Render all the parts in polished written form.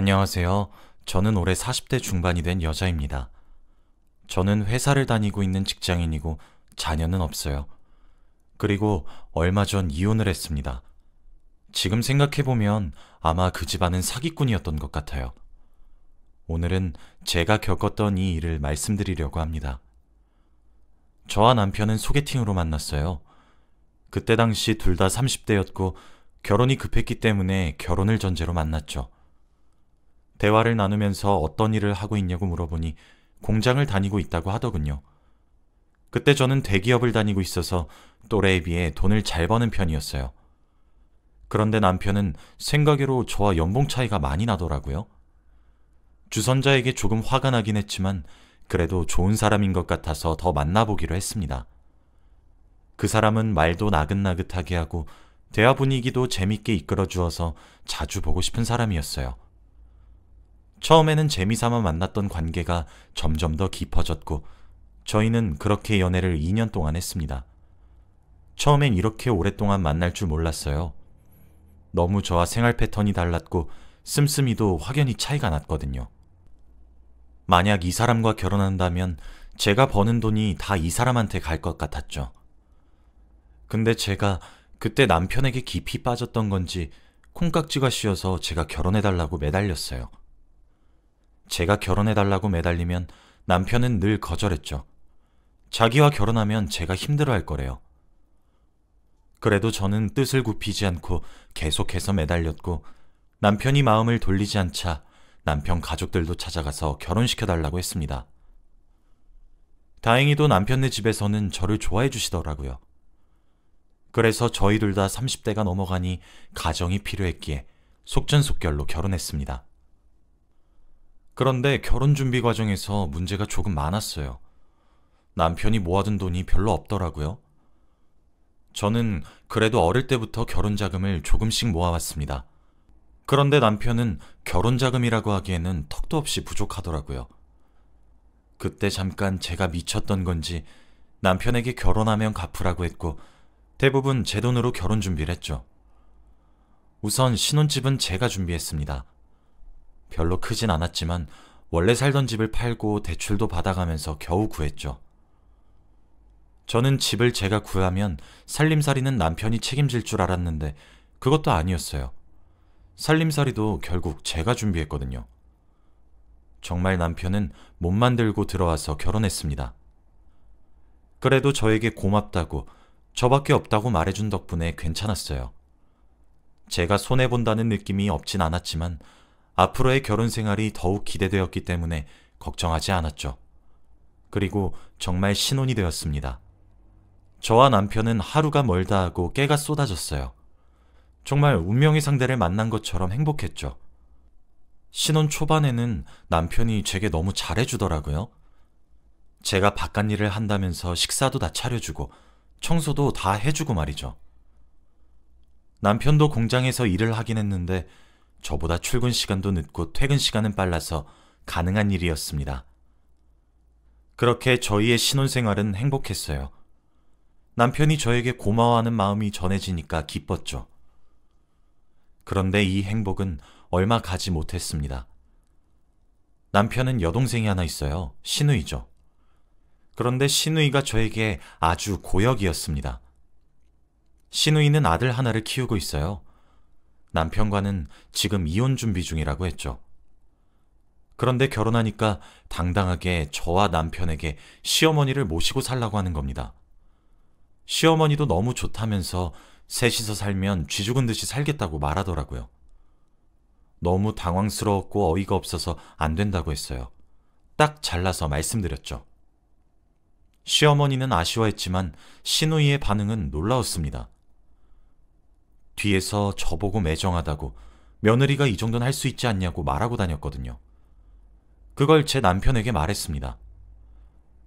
안녕하세요. 저는 올해 40대 중반이 된 여자입니다. 저는 회사를 다니고 있는 직장인이고 자녀는 없어요. 그리고 얼마 전 이혼을 했습니다. 지금 생각해보면 아마 그 집안은 사기꾼이었던 것 같아요. 오늘은 제가 겪었던 이 일을 말씀드리려고 합니다. 저와 남편은 소개팅으로 만났어요. 그때 당시 둘 다 30대였고 결혼이 급했기 때문에 결혼을 전제로 만났죠. 대화를 나누면서 어떤 일을 하고 있냐고 물어보니 공장을 다니고 있다고 하더군요. 그때 저는 대기업을 다니고 있어서 또래에 비해 돈을 잘 버는 편이었어요. 그런데 남편은 생각외로 저와 연봉 차이가 많이 나더라고요. 주선자에게 조금 화가 나긴 했지만 그래도 좋은 사람인 것 같아서 더 만나보기로 했습니다. 그 사람은 말도 나긋나긋하게 하고 대화 분위기도 재밌게 이끌어 주어서 자주 보고 싶은 사람이었어요. 처음에는 재미삼아 만났던 관계가 점점 더 깊어졌고 저희는 그렇게 연애를 2년 동안 했습니다. 처음엔 이렇게 오랫동안 만날 줄 몰랐어요. 너무 저와 생활 패턴이 달랐고 씀씀이도 확연히 차이가 났거든요. 만약 이 사람과 결혼한다면 제가 버는 돈이 다 이 사람한테 갈 것 같았죠. 근데 제가 그때 남편에게 깊이 빠졌던 건지 콩깍지가 씌어서 제가 결혼해달라고 매달렸어요. 제가 결혼해달라고 매달리면 남편은 늘 거절했죠. 자기와 결혼하면 제가 힘들어할 거래요. 그래도 저는 뜻을 굽히지 않고 계속해서 매달렸고 남편이 마음을 돌리지 않자 남편 가족들도 찾아가서 결혼시켜달라고 했습니다. 다행히도 남편네 집에서는 저를 좋아해 주시더라고요. 그래서 저희 둘 다 30대가 넘어가니 가정이 필요했기에 속전속결로 결혼했습니다. 그런데 결혼 준비 과정에서 문제가 조금 많았어요. 남편이 모아둔 돈이 별로 없더라고요. 저는 그래도 어릴 때부터 결혼 자금을 조금씩 모아왔습니다. 그런데 남편은 결혼 자금이라고 하기에는 턱도 없이 부족하더라고요. 그때 잠깐 제가 미쳤던 건지 남편에게 결혼하면 갚으라고 했고 대부분 제 돈으로 결혼 준비를 했죠. 우선 신혼집은 제가 준비했습니다. 별로 크진 않았지만 원래 살던 집을 팔고 대출도 받아가면서 겨우 구했죠. 저는 집을 제가 구하면 살림살이는 남편이 책임질 줄 알았는데 그것도 아니었어요. 살림살이도 결국 제가 준비했거든요. 정말 남편은 몸만 들고 들어와서 결혼했습니다. 그래도 저에게 고맙다고 저밖에 없다고 말해준 덕분에 괜찮았어요. 제가 손해본다는 느낌이 없진 않았지만 앞으로의 결혼 생활이 더욱 기대되었기 때문에 걱정하지 않았죠. 그리고 정말 신혼이 되었습니다. 저와 남편은 하루가 멀다 하고 깨가 쏟아졌어요. 정말 운명의 상대를 만난 것처럼 행복했죠. 신혼 초반에는 남편이 제게 너무 잘해주더라고요. 제가 바깥일을 한다면서 식사도 다 차려주고 청소도 다 해주고 말이죠. 남편도 공장에서 일을 하긴 했는데 저보다 출근 시간도 늦고 퇴근 시간은 빨라서 가능한 일이었습니다. 그렇게 저희의 신혼생활은 행복했어요. 남편이 저에게 고마워하는 마음이 전해지니까 기뻤죠. 그런데 이 행복은 얼마 가지 못했습니다. 남편은 여동생이 하나 있어요. 시누이죠. 그런데 시누이가 저에게 아주 고역이었습니다. 시누이는 아들 하나를 키우고 있어요. 남편과는 지금 이혼 준비 중이라고 했죠. 그런데 결혼하니까 당당하게 저와 남편에게 시어머니를 모시고 살라고 하는 겁니다. 시어머니도 너무 좋다면서 셋이서 살면 쥐 죽은 듯이 살겠다고 말하더라고요. 너무 당황스러웠고 어이가 없어서 안 된다고 했어요. 딱 잘라서 말씀드렸죠. 시어머니는 아쉬워했지만 시누이의 반응은 놀라웠습니다. 뒤에서 저보고 매정하다고 며느리가 이 정도는 할 수 있지 않냐고 말하고 다녔거든요. 그걸 제 남편에게 말했습니다.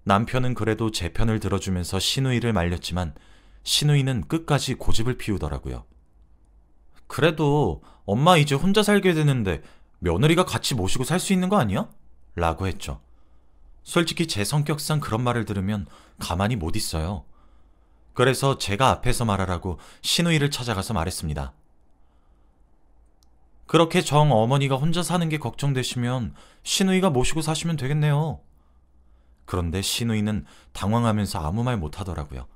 남편은 그래도 제 편을 들어주면서 시누이를 말렸지만 시누이는 끝까지 고집을 피우더라고요. 그래도 엄마 이제 혼자 살게 되는데 며느리가 같이 모시고 살 수 있는 거 아니야? 라고 했죠. 솔직히 제 성격상 그런 말을 들으면 가만히 못 있어요. 그래서 제가 앞에서 말하라고 시누이를 찾아가서 말했습니다. 그렇게 정 어머니가 혼자 사는 게 걱정되시면 시누이가 모시고 사시면 되겠네요. 그런데 시누이는 당황하면서 아무 말 못하더라고요.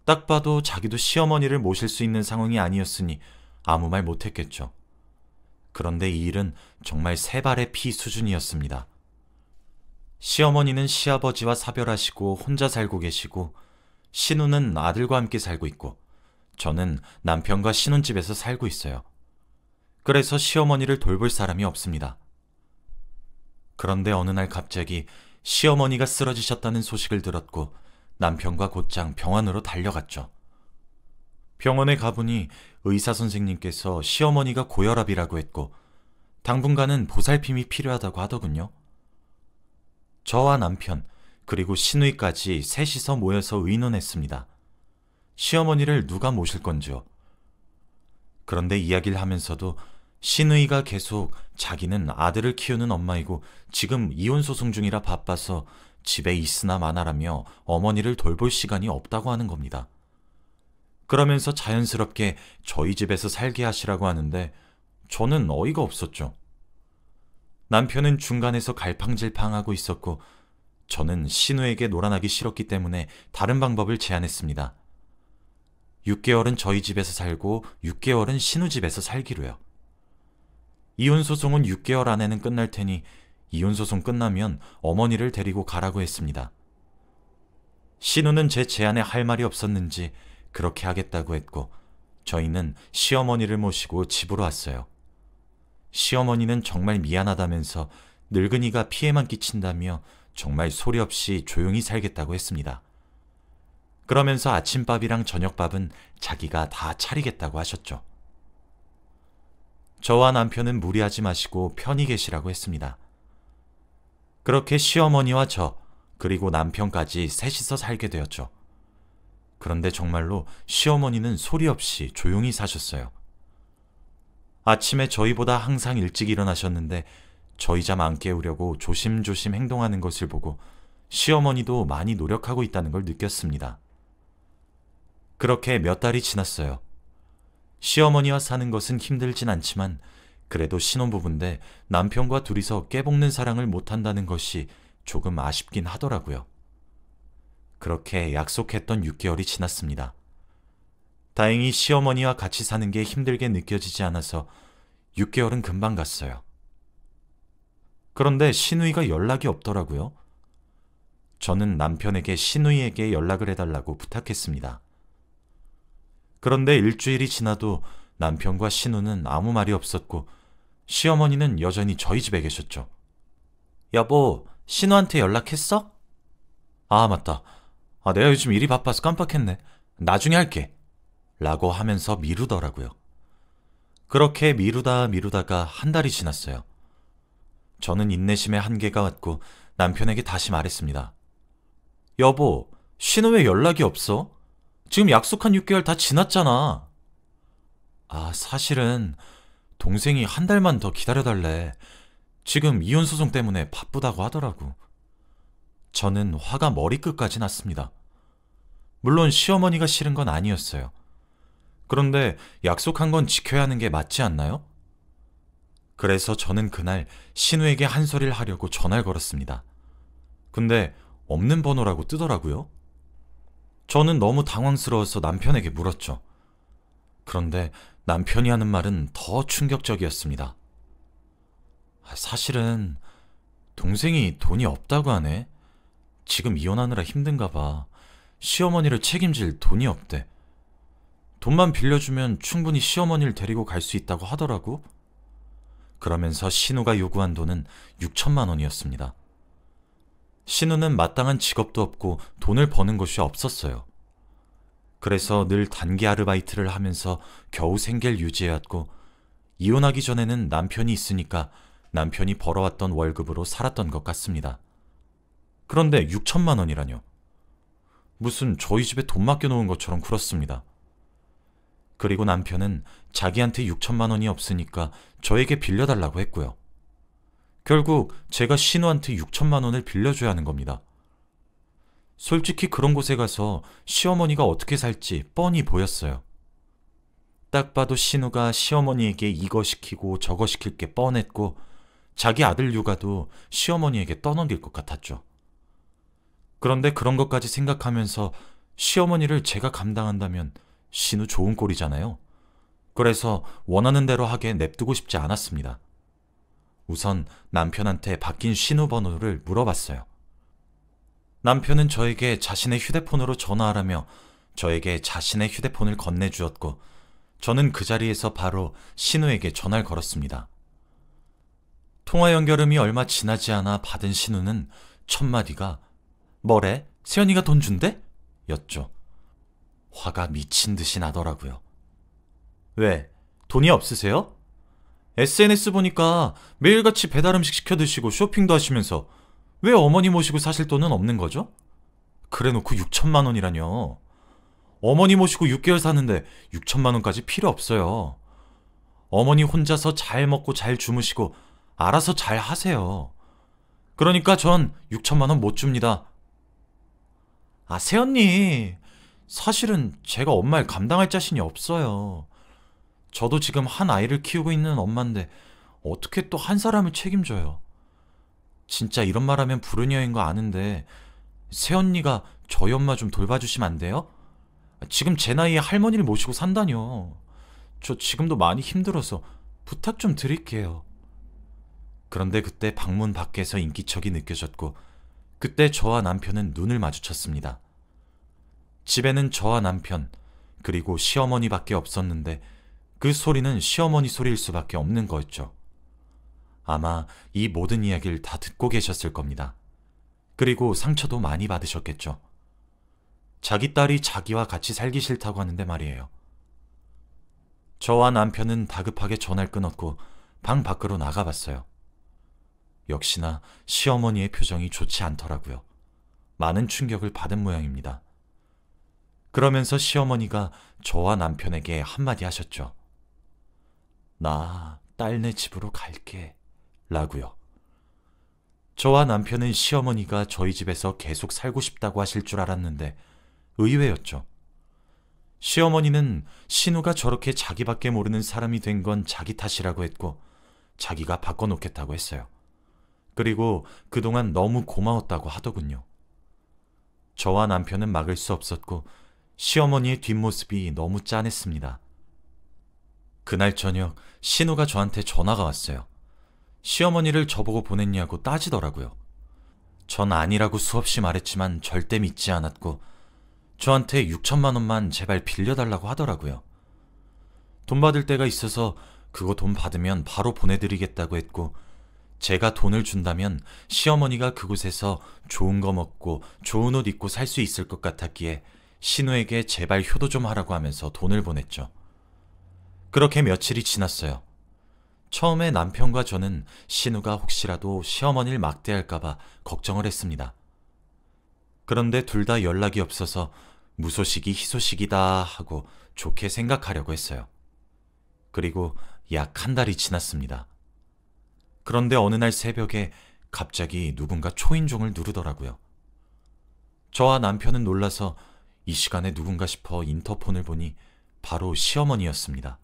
딱 봐도 자기도 시어머니를 모실 수 있는 상황이 아니었으니 아무 말 못했겠죠. 그런데 이 일은 정말 세 발의 피 수준이었습니다. 시어머니는 시아버지와 사별하시고 혼자 살고 계시고, 시누는 아들과 함께 살고 있고, 저는 남편과 신혼집에서 살고 있어요. 그래서 시어머니를 돌볼 사람이 없습니다. 그런데 어느 날 갑자기 시어머니가 쓰러지셨다는 소식을 들었고 남편과 곧장 병원으로 달려갔죠. 병원에 가보니 의사 선생님께서 시어머니가 고혈압이라고 했고 당분간은 보살핌이 필요하다고 하더군요. 저와 남편 그리고 시누이까지 셋이서 모여서 의논했습니다. 시어머니를 누가 모실 건지요. 그런데 이야기를 하면서도 시누이가 계속 자기는 아들을 키우는 엄마이고 지금 이혼 소송 중이라 바빠서 집에 있으나 마나라며 어머니를 돌볼 시간이 없다고 하는 겁니다. 그러면서 자연스럽게 저희 집에서 살게 하시라고 하는데 저는 어이가 없었죠. 남편은 중간에서 갈팡질팡하고 있었고 저는 신우에게 놀아나기 싫었기 때문에 다른 방법을 제안했습니다. 6개월은 저희 집에서 살고 6개월은 신우 집에서 살기로요. 이혼소송은 6개월 안에는 끝날 테니 이혼소송 끝나면 어머니를 데리고 가라고 했습니다. 신우는 제 제안에 할 말이 없었는지 그렇게 하겠다고 했고 저희는 시어머니를 모시고 집으로 왔어요. 시어머니는 정말 미안하다면서 늙은이가 피해만 끼친다며 정말 소리 없이 조용히 살겠다고 했습니다. 그러면서 아침밥이랑 저녁밥은 자기가 다 차리겠다고 하셨죠. 저와 남편은 무리하지 마시고 편히 계시라고 했습니다. 그렇게 시어머니와 저, 그리고 남편까지 셋이서 살게 되었죠. 그런데 정말로 시어머니는 소리 없이 조용히 사셨어요. 아침에 저희보다 항상 일찍 일어나셨는데 저희 잠 안 깨우려고 조심조심 행동하는 것을 보고 시어머니도 많이 노력하고 있다는 걸 느꼈습니다. 그렇게 몇 달이 지났어요. 시어머니와 사는 것은 힘들진 않지만 그래도 신혼부부인데 남편과 둘이서 깨볶는 사랑을 못한다는 것이 조금 아쉽긴 하더라고요. 그렇게 약속했던 6개월이 지났습니다. 다행히 시어머니와 같이 사는 게 힘들게 느껴지지 않아서 6개월은 금방 갔어요. 그런데 시누이가 연락이 없더라고요. 저는 남편에게 시누이에게 연락을 해달라고 부탁했습니다. 그런데 일주일이 지나도 남편과 시누는 아무 말이 없었고 시어머니는 여전히 저희 집에 계셨죠. 여보, 신우한테 연락했어? 아, 맞다. 내가 요즘 일이 바빠서 깜빡했네. 나중에 할게. 라고 하면서 미루더라고요. 그렇게 미루다가 한 달이 지났어요. 저는 인내심의 한계가 왔고 남편에게 다시 말했습니다. 여보, 신우 왜 연락이 없어? 지금 약속한 6개월 다 지났잖아. 사실은 동생이 한 달만 더 기다려달래. 지금 이혼소송 때문에 바쁘다고 하더라고. 저는 화가 머리끝까지 났습니다. 물론 시어머니가 싫은 건 아니었어요. 그런데 약속한 건 지켜야 하는 게 맞지 않나요? 그래서 저는 그날 신우에게 한 소리를 하려고 전화를 걸었습니다. 근데 없는 번호라고 뜨더라고요. 저는 너무 당황스러워서 남편에게 물었죠. 그런데 남편이 하는 말은 더 충격적이었습니다. 사실은 동생이 돈이 없다고 하네. 지금 이혼하느라 힘든가 봐. 시어머니를 책임질 돈이 없대. 돈만 빌려주면 충분히 시어머니를 데리고 갈 수 있다고 하더라고. 그러면서 신우가 요구한 돈은 6천만 원이었습니다. 신우는 마땅한 직업도 없고 돈을 버는 것이 없었어요. 그래서 늘 단기 아르바이트를 하면서 겨우 생계를 유지해왔고 이혼하기 전에는 남편이 있으니까 남편이 벌어왔던 월급으로 살았던 것 같습니다. 그런데 6천만 원이라뇨. 무슨 저희 집에 돈 맡겨놓은 것처럼 굴었습니다. 그리고 남편은 자기한테 6천만 원이 없으니까 저에게 빌려달라고 했고요. 결국 제가 신우한테 6천만 원을 빌려줘야 하는 겁니다. 솔직히 그런 곳에 가서 시어머니가 어떻게 살지 뻔히 보였어요. 딱 봐도 신우가 시어머니에게 이거 시키고 저거 시킬 게 뻔했고 자기 아들 육아도 시어머니에게 떠넘길 것 같았죠. 그런데 그런 것까지 생각하면서 시어머니를 제가 감당한다면 신우 좋은 꼴이잖아요. 그래서 원하는 대로 하게 냅두고 싶지 않았습니다. 우선 남편한테 바뀐 신우 번호를 물어봤어요. 남편은 저에게 자신의 휴대폰으로 전화하라며 저에게 자신의 휴대폰을 건네주었고 저는 그 자리에서 바로 신우에게 전화를 걸었습니다. 통화 연결음이 얼마 지나지 않아 받은 신우는 첫 마디가 뭐래? 세연이가 돈 준대? 였죠. 화가 미친 듯이 나더라고요. 왜? 돈이 없으세요? SNS 보니까 매일같이 배달 음식 시켜 드시고 쇼핑도 하시면서 왜 어머니 모시고 사실 돈은 없는 거죠? 그래놓고 6천만 원이라뇨. 어머니 모시고 6개월 사는데 6천만 원까지 필요 없어요. 어머니 혼자서 잘 먹고 잘 주무시고 알아서 잘 하세요. 그러니까 전 6천만 원 못 줍니다. 아, 새언니. 사실은 제가 엄마를 감당할 자신이 없어요. 저도 지금 한 아이를 키우고 있는 엄마인데 어떻게 또 한 사람을 책임져요. 진짜 이런 말하면 불효녀인 거 아는데 새언니가 저희 엄마 좀 돌봐주시면 안 돼요? 지금 제 나이에 할머니를 모시고 산다뇨. 저 지금도 많이 힘들어서 부탁 좀 드릴게요. 그런데 그때 방문 밖에서 인기척이 느껴졌고 그때 저와 남편은 눈을 마주쳤습니다. 집에는 저와 남편 그리고 시어머니밖에 없었는데 그 소리는 시어머니 소리일 수밖에 없는 거였죠. 아마 이 모든 이야기를 다 듣고 계셨을 겁니다. 그리고 상처도 많이 받으셨겠죠. 자기 딸이 자기와 같이 살기 싫다고 하는데 말이에요. 저와 남편은 다급하게 전화를 끊었고 방 밖으로 나가봤어요. 역시나 시어머니의 표정이 좋지 않더라고요. 많은 충격을 받은 모양입니다. 그러면서 시어머니가 저와 남편에게 한마디 하셨죠. 나 딸네 집으로 갈게 라고요. 저와 남편은 시어머니가 저희 집에서 계속 살고 싶다고 하실 줄 알았는데 의외였죠. 시어머니는 신우가 저렇게 자기밖에 모르는 사람이 된 건 자기 탓이라고 했고 자기가 바꿔놓겠다고 했어요. 그리고 그동안 너무 고마웠다고 하더군요. 저와 남편은 막을 수 없었고 시어머니의 뒷모습이 너무 짠했습니다. 그날 저녁 신우가 저한테 전화가 왔어요. 시어머니를 저보고 보냈냐고 따지더라고요. 전 아니라고 수없이 말했지만 절대 믿지 않았고 저한테 6천만 원만 제발 빌려달라고 하더라고요. 돈 받을 때가 있어서 그거 돈 받으면 바로 보내드리겠다고 했고 제가 돈을 준다면 시어머니가 그곳에서 좋은 거 먹고 좋은 옷 입고 살 수 있을 것 같았기에 신우에게 제발 효도 좀 하라고 하면서 돈을 보냈죠. 그렇게 며칠이 지났어요. 처음에 남편과 저는 신우가 혹시라도 시어머니를 막대할까봐 걱정을 했습니다. 그런데 둘 다 연락이 없어서 무소식이 희소식이다 하고 좋게 생각하려고 했어요. 그리고 약 한 달이 지났습니다. 그런데 어느 날 새벽에 갑자기 누군가 초인종을 누르더라고요. 저와 남편은 놀라서 이 시간에 누군가 싶어 인터폰을 보니 바로 시어머니였습니다.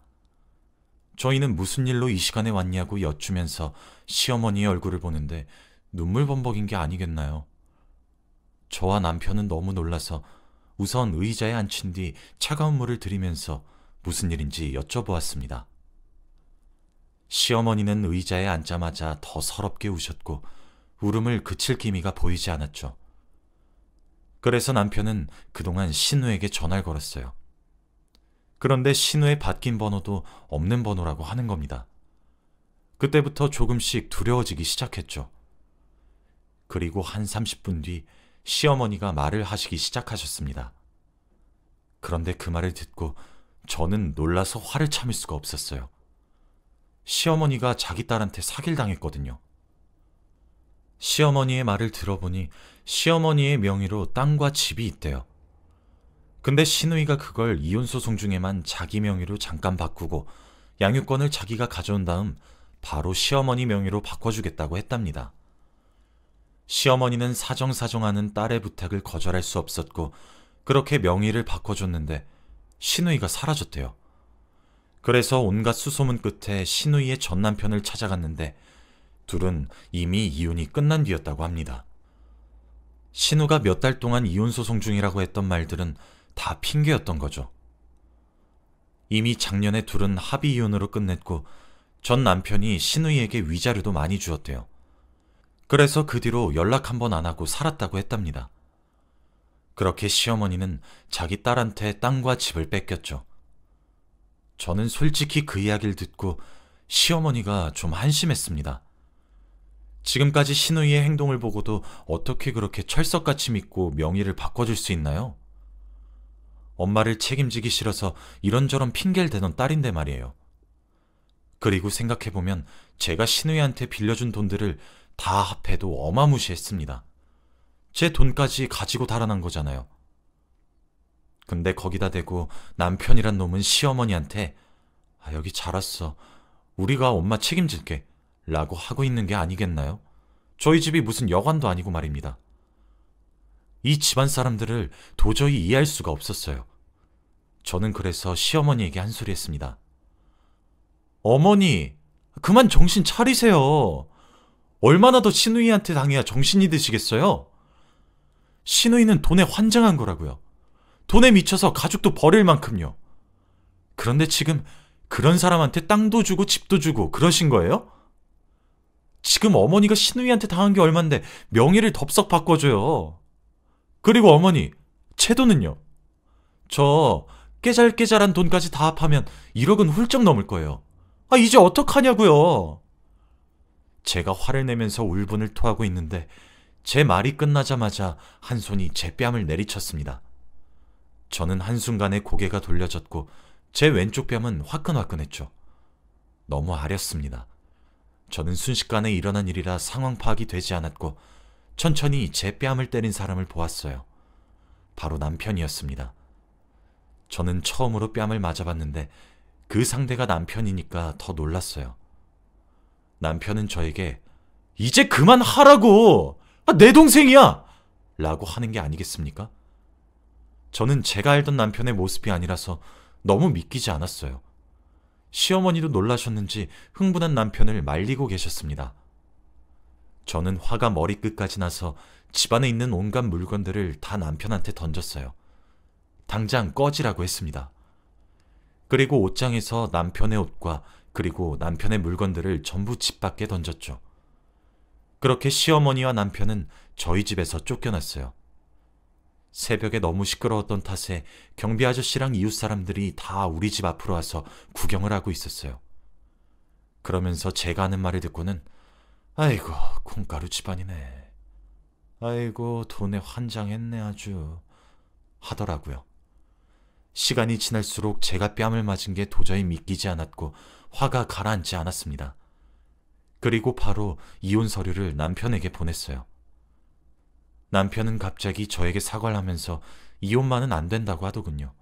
저희는 무슨 일로 이 시간에 왔냐고 여쭈면서 시어머니의 얼굴을 보는데 눈물 범벅인 게 아니겠나요? 저와 남편은 너무 놀라서 우선 의자에 앉힌 뒤 차가운 물을 들이면서 무슨 일인지 여쭤보았습니다. 시어머니는 의자에 앉자마자 더 서럽게 우셨고 울음을 그칠 기미가 보이지 않았죠. 그래서 남편은 그동안 신우에게 전화를 걸었어요. 그런데 신우의 바뀐 번호도 없는 번호라고 하는 겁니다. 그때부터 조금씩 두려워지기 시작했죠. 그리고 한 30분 뒤 시어머니가 말을 하시기 시작하셨습니다. 그런데 그 말을 듣고 저는 놀라서 화를 참을 수가 없었어요. 시어머니가 자기 딸한테 사기당했거든요. 시어머니의 말을 들어보니 시어머니의 명의로 땅과 집이 있대요. 근데 신우이가 그걸 이혼소송 중에만 자기 명의로 잠깐 바꾸고 양육권을 자기가 가져온 다음 바로 시어머니 명의로 바꿔주겠다고 했답니다. 시어머니는 사정사정하는 딸의 부탁을 거절할 수 없었고 그렇게 명의를 바꿔줬는데 신우이가 사라졌대요. 그래서 온갖 수소문 끝에 신우이의 전 남편을 찾아갔는데 둘은 이미 이혼이 끝난 뒤였다고 합니다. 신우가 몇 달 동안 이혼 소송 중이라고 했던 말들은 다 핑계였던 거죠. 이미 작년에 둘은 합의 이혼으로 끝냈고 전 남편이 신우이에게 위자료도 많이 주었대요. 그래서 그 뒤로 연락 한 번 안 하고 살았다고 했답니다. 그렇게 시어머니는 자기 딸한테 땅과 집을 뺏겼죠. 저는 솔직히 그 이야기를 듣고 시어머니가 좀 한심했습니다. 지금까지 신우이의 행동을 보고도 어떻게 그렇게 철석같이 믿고 명의를 바꿔줄 수 있나요? 엄마를 책임지기 싫어서 이런저런 핑계를 대던 딸인데 말이에요. 그리고 생각해보면 제가 신우이한테 빌려준 돈들을 다 합해도 어마무시했습니다. 제 돈까지 가지고 달아난 거잖아요. 근데 거기다 대고 남편이란 놈은 시어머니한테 여기 잘 왔어. 우리가 엄마 책임질게 라고 하고 있는 게 아니겠나요? 저희 집이 무슨 여관도 아니고 말입니다. 이 집안 사람들을 도저히 이해할 수가 없었어요. 저는 그래서 시어머니에게 한 소리 했습니다. 어머니, 그만 정신 차리세요. 얼마나 더 신우이한테 당해야 정신이 드시겠어요? 신우이는 돈에 환장한 거라고요. 돈에 미쳐서 가족도 버릴 만큼요. 그런데 지금 그런 사람한테 땅도 주고 집도 주고 그러신 거예요? 지금 어머니가 신우이한테 당한 게 얼만데 명의를 덥석 바꿔줘요. 그리고 어머니, 제 돈은요? 저 깨잘깨잘한 돈까지 다 합하면 1억은 훌쩍 넘을 거예요. 이제 어떡하냐고요? 제가 화를 내면서 울분을 토하고 있는데 제 말이 끝나자마자 한 손이 제 뺨을 내리쳤습니다. 저는 한순간에 고개가 돌려졌고 제 왼쪽 뺨은 화끈화끈했죠. 너무 아렸습니다. 저는 순식간에 일어난 일이라 상황 파악이 되지 않았고 천천히 제 뺨을 때린 사람을 보았어요. 바로 남편이었습니다. 저는 처음으로 뺨을 맞아봤는데 그 상대가 남편이니까 더 놀랐어요. 남편은 저에게 이제 그만하라고! 내 동생이야! 라고 하는 게 아니겠습니까? 저는 제가 알던 남편의 모습이 아니라서 너무 믿기지 않았어요. 시어머니도 놀라셨는지 흥분한 남편을 말리고 계셨습니다. 저는 화가 머리끝까지 나서 집안에 있는 온갖 물건들을 다 남편한테 던졌어요. 당장 꺼지라고 했습니다. 그리고 옷장에서 남편의 옷과 그리고 남편의 물건들을 전부 집 밖에 던졌죠. 그렇게 시어머니와 남편은 저희 집에서 쫓겨났어요. 새벽에 너무 시끄러웠던 탓에 경비 아저씨랑 이웃 사람들이 다 우리 집 앞으로 와서 구경을 하고 있었어요. 그러면서 제가 하는 말을 듣고는 아이고 콩가루 집안이네. 아이고 돈에 환장했네 아주 하더라고요. 시간이 지날수록 제가 뺨을 맞은 게 도저히 믿기지 않았고 화가 가라앉지 않았습니다. 그리고 바로 이혼 서류를 남편에게 보냈어요. 남편은 갑자기 저에게 사과를 하면서 이혼만은 안 된다고 하더군요.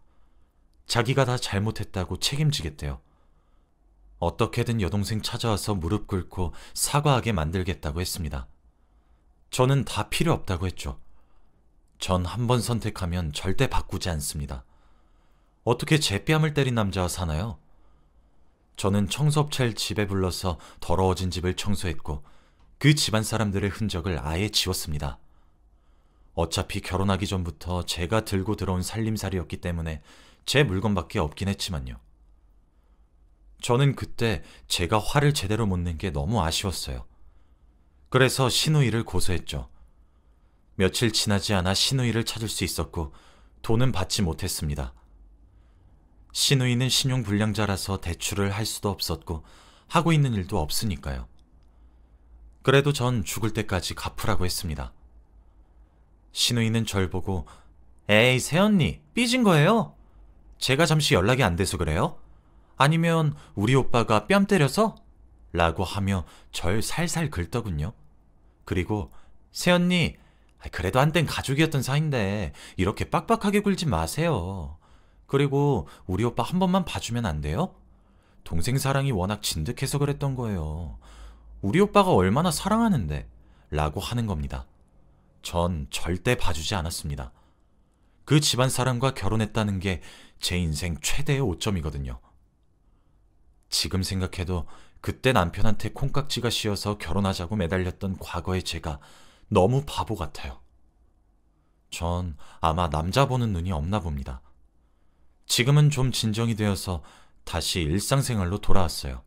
자기가 다 잘못했다고 책임지겠대요. 어떻게든 여동생 찾아와서 무릎 꿇고 사과하게 만들겠다고 했습니다. 저는 다 필요 없다고 했죠. 전 한 번 선택하면 절대 바꾸지 않습니다. 어떻게 제 뺨을 때린 남자와 사나요? 저는 청소업체를 집에 불러서 더러워진 집을 청소했고 그 집안 사람들의 흔적을 아예 지웠습니다. 어차피 결혼하기 전부터 제가 들고 들어온 살림살이였기 때문에 제 물건밖에 없긴 했지만요. 저는 그때 제가 화를 제대로 못 낸 게 너무 아쉬웠어요. 그래서 신우이를 고소했죠. 며칠 지나지 않아 신우이를 찾을 수 있었고 돈은 받지 못했습니다. 신우이는 신용불량자라서 대출을 할 수도 없었고 하고 있는 일도 없으니까요. 그래도 전 죽을 때까지 갚으라고 했습니다. 신우이는 절 보고 에이 새언니 삐진 거예요? 제가 잠시 연락이 안 돼서 그래요? 아니면 우리 오빠가 뺨 때려서? 라고 하며 절 살살 긁더군요. 그리고 새언니 그래도 한땐 가족이었던 사이인데 이렇게 빡빡하게 굴지 마세요. 그리고 우리 오빠 한 번만 봐주면 안 돼요? 동생 사랑이 워낙 진득해서 그랬던 거예요. 우리 오빠가 얼마나 사랑하는데 라고 하는 겁니다. 전 절대 봐주지 않았습니다. 그 집안 사람과 결혼했다는 게 제 인생 최대의 오점이거든요. 지금 생각해도 그때 남편한테 콩깍지가 씌어서 결혼하자고 매달렸던 과거의 제가 너무 바보 같아요. 전 아마 남자 보는 눈이 없나 봅니다. 지금은 좀 진정이 되어서 다시 일상생활로 돌아왔어요.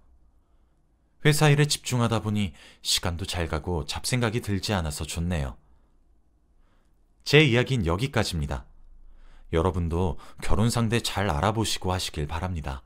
회사 일에 집중하다 보니 시간도 잘 가고 잡생각이 들지 않아서 좋네요. 제 이야기는 여기까지입니다. 여러분도 결혼 상대 잘 알아보시고 하시길 바랍니다.